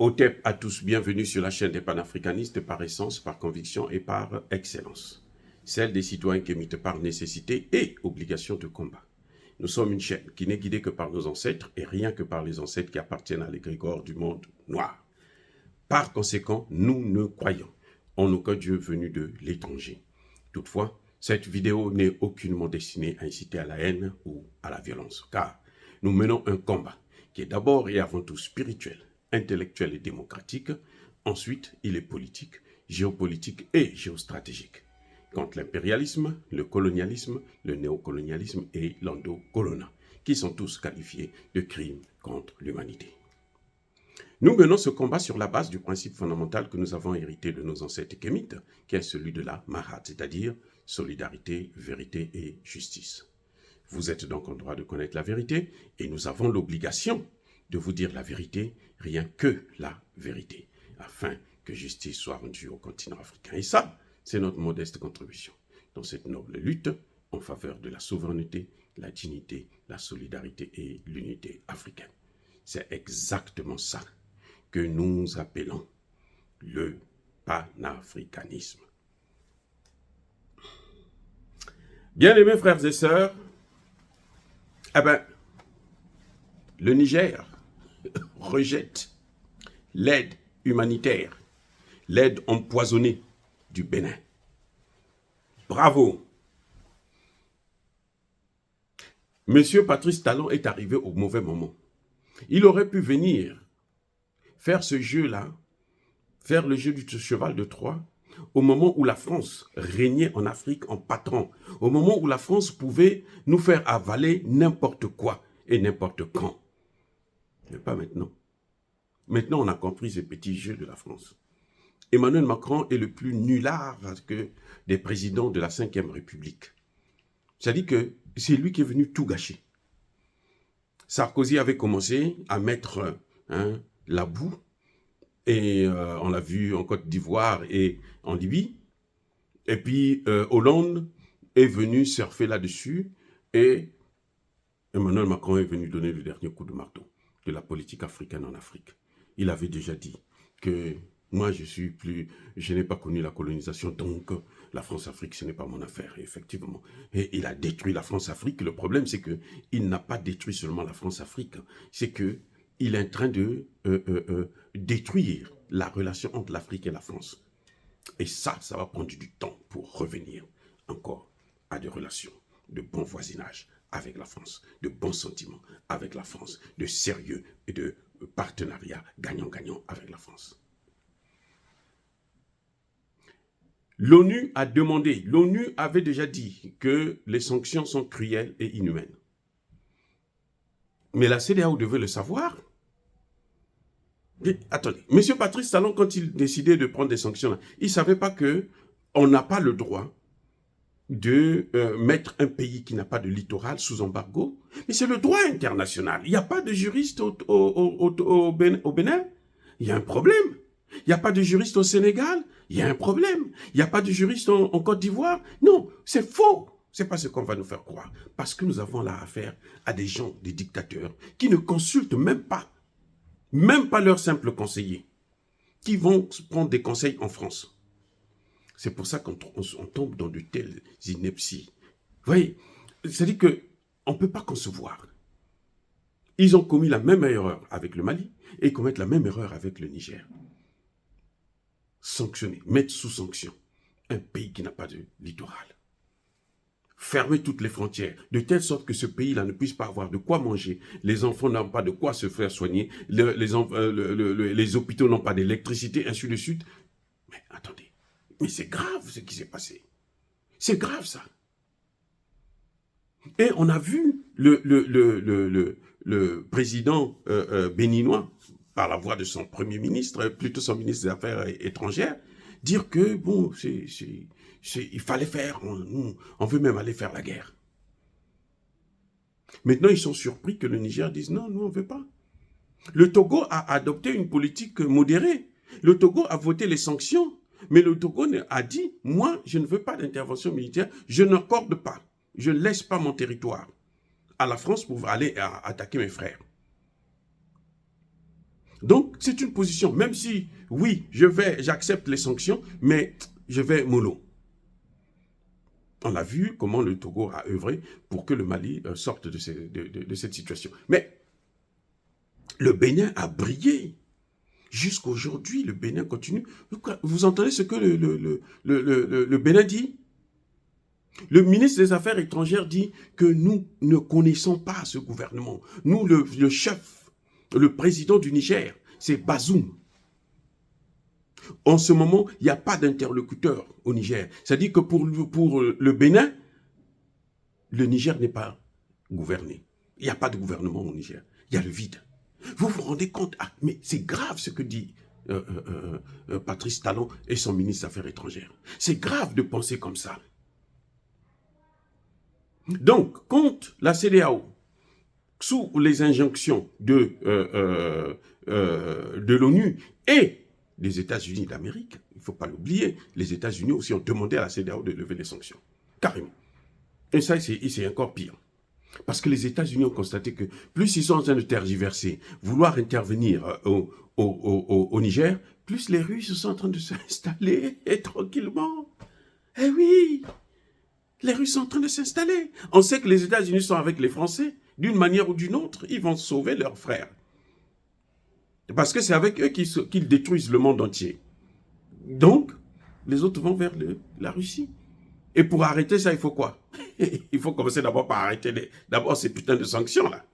Otep à tous, bienvenue sur la chaîne des panafricanistes par essence, par conviction et par excellence. Celle des citoyens qui émitent par nécessité et obligation de combat. Nous sommes une chaîne qui n'est guidée que par nos ancêtres et rien que par les ancêtres qui appartiennent à l'égrégore du monde noir. Par conséquent, nous ne croyons en aucun Dieu venu de l'étranger. Toutefois, cette vidéo n'est aucunement destinée à inciter à la haine ou à la violence, car nous menons un combat qui est d'abord et avant tout spirituel, intellectuel et démocratique. Ensuite, il est politique, géopolitique et géostratégique. Contre l'impérialisme, le colonialisme, le néocolonialisme et l'endocolona, qui sont tous qualifiés de crimes contre l'humanité. Nous menons ce combat sur la base du principe fondamental que nous avons hérité de nos ancêtres kémites, qui est celui de la Mahat, c'est-à-dire solidarité, vérité et justice. Vous êtes donc en droit de connaître la vérité et nous avons l'obligation de vous dire la vérité, rien que la vérité, afin que justice soit rendue au continent africain. Et ça, c'est notre modeste contribution dans cette noble lutte en faveur de la souveraineté, la dignité, la solidarité et l'unité africaine. C'est exactement ça que nous appelons le panafricanisme. Bien-aimés frères et sœurs, le Niger rejette l'aide humanitaire, l'aide empoisonnée du Bénin. Bravo! Monsieur Patrice Talon est arrivé au mauvais moment. Il aurait pu venir faire ce jeu-là, faire le jeu du cheval de Troie, au moment où la France régnait en Afrique en patron, au moment où la France pouvait nous faire avaler n'importe quoi et n'importe quand. Mais pas maintenant. Maintenant, on a compris ces petits jeux de la France. Emmanuel Macron est le plus nulard que des présidents de la Ve République. C'est-à-dire que c'est lui qui est venu tout gâcher. Sarkozy avait commencé à mettre la boue, et on l'a vu en Côte d'Ivoire et en Libye. Et puis Hollande est venu surfer là-dessus, et Emmanuel Macron est venu donner le dernier coup de marteau de la politique africaine en Afrique. Il avait déjà dit que moi, je n'ai pas connu la colonisation, donc la France-Afrique, ce n'est pas mon affaire, effectivement. Et il a détruit la France-Afrique. Le problème, c'est qu'il n'a pas détruit seulement la France-Afrique, c'est qu'il est en train de détruire la relation entre l'Afrique et la France. Et ça va prendre du temps pour revenir encore à des relations de bon voisinage avec la France, de bons sentiments avec la France, de sérieux et de partenariat gagnant-gagnant avec la France. L'ONU a demandé, l'ONU avait déjà dit que les sanctions sont cruelles et inhumaines. Mais la CEDEAO devait le savoir. Mais, attendez, M. Patrice Talon, quand il décidait de prendre des sanctions, il ne savait pas qu'on n'a pas le droit de mettre un pays qui n'a pas de littoral sous embargo. Mais c'est le droit international. Il n'y a pas de juriste au Bénin. Il y a un problème. Il n'y a pas de juriste au Sénégal. Il y a un problème. Il n'y a pas de juriste en Côte d'Ivoire. Non, c'est faux. Ce n'est pas ce qu'on va nous faire croire. Parce que nous avons là affaire à des gens, des dictateurs, qui ne consultent même pas leurs simples conseillers, qui vont prendre des conseils en France. C'est pour ça qu'on tombe dans de telles inepties. Vous voyez, c'est-à-dire qu'on ne peut pas concevoir. Ils ont commis la même erreur avec le Mali et ils commettent la même erreur avec le Niger. Sanctionner, mettre sous sanction un pays qui n'a pas de littoral. Fermer toutes les frontières, de telle sorte que ce pays-là ne puisse pas avoir de quoi manger. Les enfants n'ont pas de quoi se faire soigner. Les hôpitaux n'ont pas d'électricité, ainsi de suite. Mais attendez. Mais c'est grave ce qui s'est passé. C'est grave ça. Et on a vu le président béninois, par la voix de son premier ministre, plutôt son ministre des Affaires étrangères, dire que, bon, il fallait faire, on veut même aller faire la guerre. Maintenant, ils sont surpris que le Niger dise non, nous on ne veut pas. Le Togo a adopté une politique modérée. Le Togo a voté les sanctions. Mais le Togo a dit, moi, je ne veux pas d'intervention militaire, je n'accorde pas, je ne laisse pas mon territoire à la France pour aller attaquer mes frères. Donc, c'est une position, même si, oui, j'accepte les sanctions, mais je vais mollo. On a vu comment le Togo a œuvré pour que le Mali sorte de cette situation. Mais le Bénin a brillé. Jusqu'aujourd'hui, le Bénin continue. Vous entendez ce que le Bénin dit? Le ministre des Affaires étrangères dit que nous ne connaissons pas ce gouvernement. Nous, le chef, le président du Niger, c'est Bazoum. En ce moment, il n'y a pas d'interlocuteur au Niger. C'est-à-dire que pour le Bénin, le Niger n'est pas gouverné. Il n'y a pas de gouvernement au Niger. Il y a le vide. Vous vous rendez compte? Ah, mais c'est grave ce que dit Patrice Talon et son ministre des Affaires étrangères. C'est grave de penser comme ça. Donc, quand la CEDEAO, sous les injonctions de l'ONU et des États-Unis d'Amérique, il ne faut pas l'oublier, les États-Unis aussi ont demandé à la CEDEAO de lever les sanctions. Carrément. Et ça, c'est encore pire. Parce que les États-Unis ont constaté que plus ils sont en train de tergiverser, vouloir intervenir au Niger, plus les Russes sont en train de s'installer tranquillement. Eh oui, les Russes sont en train de s'installer. On sait que les États-Unis sont avec les Français. D'une manière ou d'une autre, ils vont sauver leurs frères. Parce que c'est avec eux qu'ils détruisent le monde entier. Donc, les autres vont vers la Russie. Et pour arrêter ça, il faut quoi? Il faut commencer d'abord par arrêter d'abord ces putains de sanctions-là.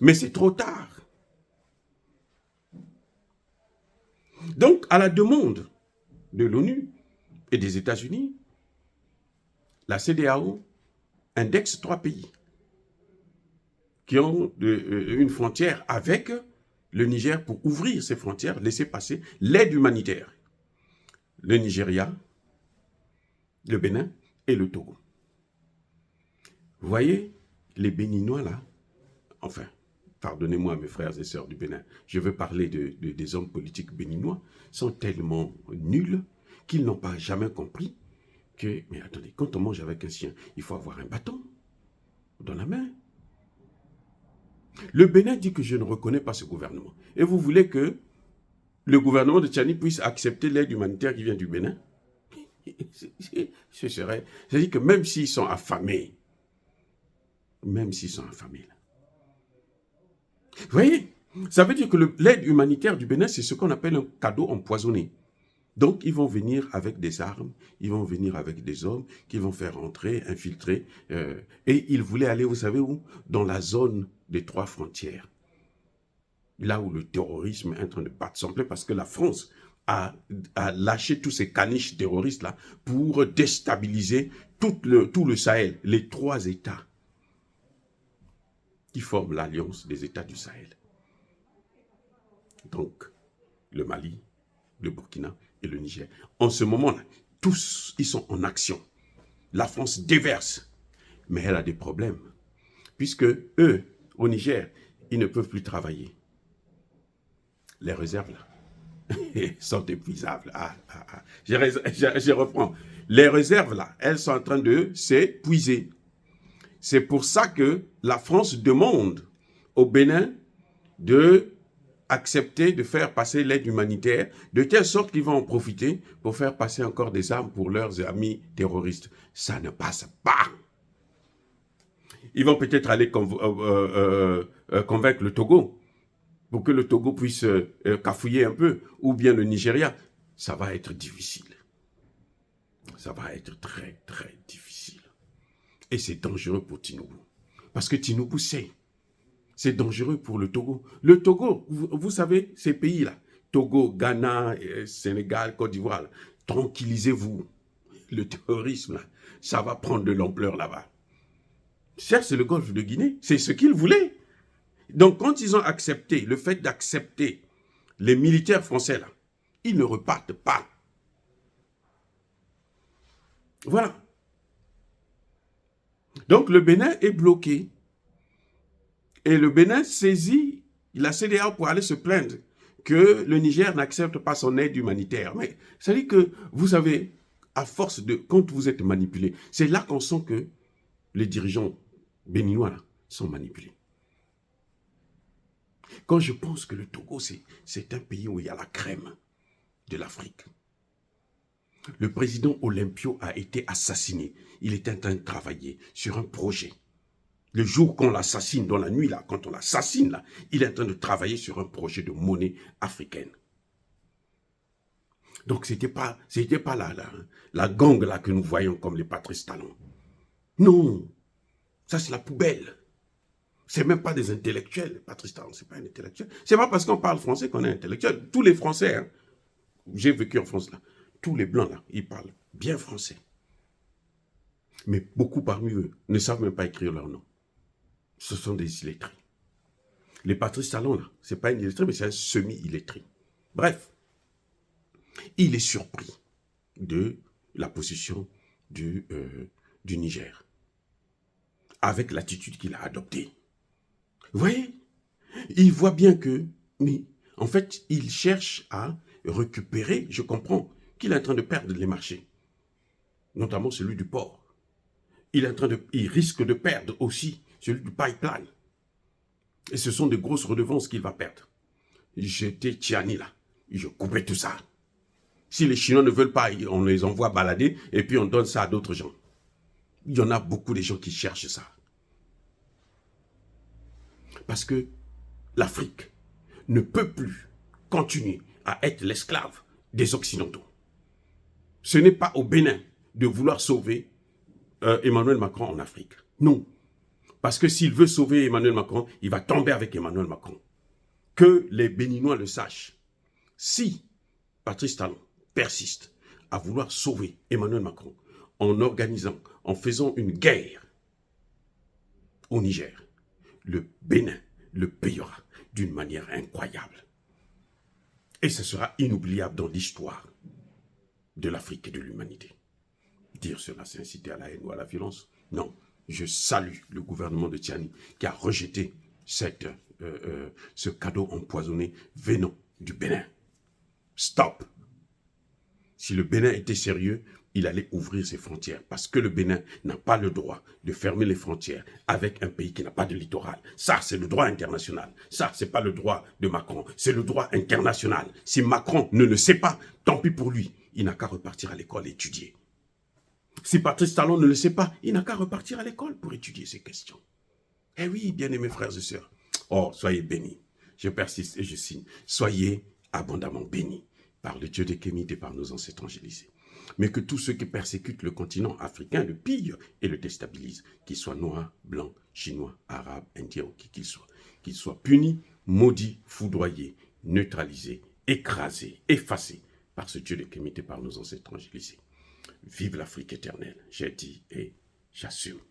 Mais c'est trop tard. Donc, à la demande de l'ONU et des États-Unis, la CEDEAO indexe 3 pays qui ont une frontière avec le Niger pour ouvrir ces frontières, laisser passer l'aide humanitaire. Le Nigeria, le Bénin et le Togo. Vous voyez, les Béninois là, enfin, pardonnez-moi mes frères et sœurs du Bénin, je veux parler des hommes politiques béninois, sont tellement nuls qu'ils n'ont pas jamais compris que, mais attendez, quand on mange avec un chien, il faut avoir un bâton dans la main. Le Bénin dit que je ne reconnais pas ce gouvernement. Et vous voulez que le gouvernement de Tchani puisse accepter l'aide humanitaire qui vient du Bénin? C'est-à-dire que même s'ils sont affamés, là. Vous voyez, ça veut dire que l'aide humanitaire du Bénin, c'est ce qu'on appelle un cadeau empoisonné. Donc, ils vont venir avec des armes, ils vont venir avec des hommes qui vont faire entrer, infiltrer. Et ils voulaient aller, vous savez où? Dans la zone des 3 frontières. Là où le terrorisme est en train de battre son plein parce que la France a lâché tous ces caniches terroristes-là pour déstabiliser tout le Sahel, les 3 États qui forment l'alliance des États du Sahel. Donc, le Mali, le Burkina et le Niger. En ce moment-là, tous, ils sont en action. La France déverse, mais elle a des problèmes. Puisque eux, au Niger, ils ne peuvent plus travailler. Les réserves, là, sont épuisables. Je reprends. Les réserves, là, elles sont en train de s'épuiser. C'est pour ça que la France demande au Bénin de accepter de faire passer l'aide humanitaire, de telle sorte qu'ils vont en profiter pour faire passer encore des armes pour leurs amis terroristes. Ça ne passe pas. Ils vont peut-être aller convaincre le Togo pour que le Togo puisse cafouiller un peu, ou bien le Nigeria. Ça va être difficile. Ça va être très, très difficile. Et c'est dangereux pour Tinubu. Parce que Tinubu sait. C'est dangereux pour le Togo. Le Togo, vous savez, ces pays-là, Togo, Ghana, Sénégal, Côte d'Ivoire, tranquillisez-vous. Le terrorisme, là, ça va prendre de l'ampleur là-bas. Certes, c'est le golfe de Guinée, c'est ce qu'ils voulaient. Donc, quand ils ont accepté, le fait d'accepter les militaires français, là, ils ne repartent pas. Voilà. Donc, le Bénin est bloqué. Et le Bénin saisit la CEDEAO pour aller se plaindre que le Niger n'accepte pas son aide humanitaire. Mais ça dit que, vous savez, à force de... Quand vous êtes manipulé, c'est là qu'on sent que les dirigeants béninois là, sont manipulés. Quand je pense que le Togo, c'est un pays où il y a la crème de l'Afrique. Le président Olympio a été assassiné. Il était en train de travailler sur un projet. Le jour qu'on l'assassine, dans la nuit, là, quand on l'assassine, là, il est en train de travailler sur un projet de monnaie africaine. Donc, c'était pas la gang là que nous voyons comme les Patrice Talon. Non, ça c'est la poubelle. C'est même pas des intellectuels. Patrice Talon, c'est pas un intellectuel. C'est pas parce qu'on parle français qu'on est intellectuel. Tous les Français, hein, j'ai vécu en France là, tous les Blancs là, ils parlent bien français. Mais beaucoup parmi eux ne savent même pas écrire leur nom. Ce sont des illettrés. Les Patrice Talon là, c'est pas un illettré, mais c'est un semi-illettré. Bref, il est surpris de la position du Niger, avec l'attitude qu'il a adoptée. Vous voyez, il voit bien que, mais en fait, il cherche à récupérer, je comprends, qu'il est en train de perdre les marchés, notamment celui du port. Il risque de perdre aussi celui du pipeline. Et ce sont de grosses redevances qu'il va perdre. J'étais Tiani là, je coupais tout ça. Si les Chinois ne veulent pas, on les envoie balader et puis on donne ça à d'autres gens. Il y en a beaucoup de gens qui cherchent ça. Parce que l'Afrique ne peut plus continuer à être l'esclave des Occidentaux. Ce n'est pas au Bénin de vouloir sauver Emmanuel Macron en Afrique. Non. Parce que s'il veut sauver Emmanuel Macron, il va tomber avec Emmanuel Macron. Que les Béninois le sachent. Si Patrice Talon persiste à vouloir sauver Emmanuel Macron en organisant, en faisant une guerre au Niger, le Bénin le payera d'une manière incroyable. Et ce sera inoubliable dans l'histoire de l'Afrique et de l'humanité. Dire cela, c'est inciter à la haine ou à la violence? Non. Je salue le gouvernement de Tiani qui a rejeté ce cadeau empoisonné venant du Bénin. Stop! Si le Bénin était sérieux, il allait ouvrir ses frontières parce que le Bénin n'a pas le droit de fermer les frontières avec un pays qui n'a pas de littoral. Ça, c'est le droit international. Ça, c'est pas le droit de Macron. C'est le droit international. Si Macron ne le sait pas, tant pis pour lui. Il n'a qu'à repartir à l'école et étudier. Si Patrice Talon ne le sait pas, il n'a qu'à repartir à l'école pour étudier ces questions. Eh oui, bien-aimés frères et sœurs. Oh, soyez bénis. Je persiste et je signe. Soyez abondamment bénis par le Dieu des Kémites et par nos ancêtres angélisés. Mais que tous ceux qui persécutent le continent africain le pillent et le déstabilisent, qu'ils soient noirs, blancs, chinois, arabes, indiens ou qui qu'ils soient punis, maudits, foudroyés, neutralisés, écrasés, effacés par ce Dieu des Kémites et par nos ancêtres angélisés. Vive l'Afrique éternelle, j'ai dit et j'assume.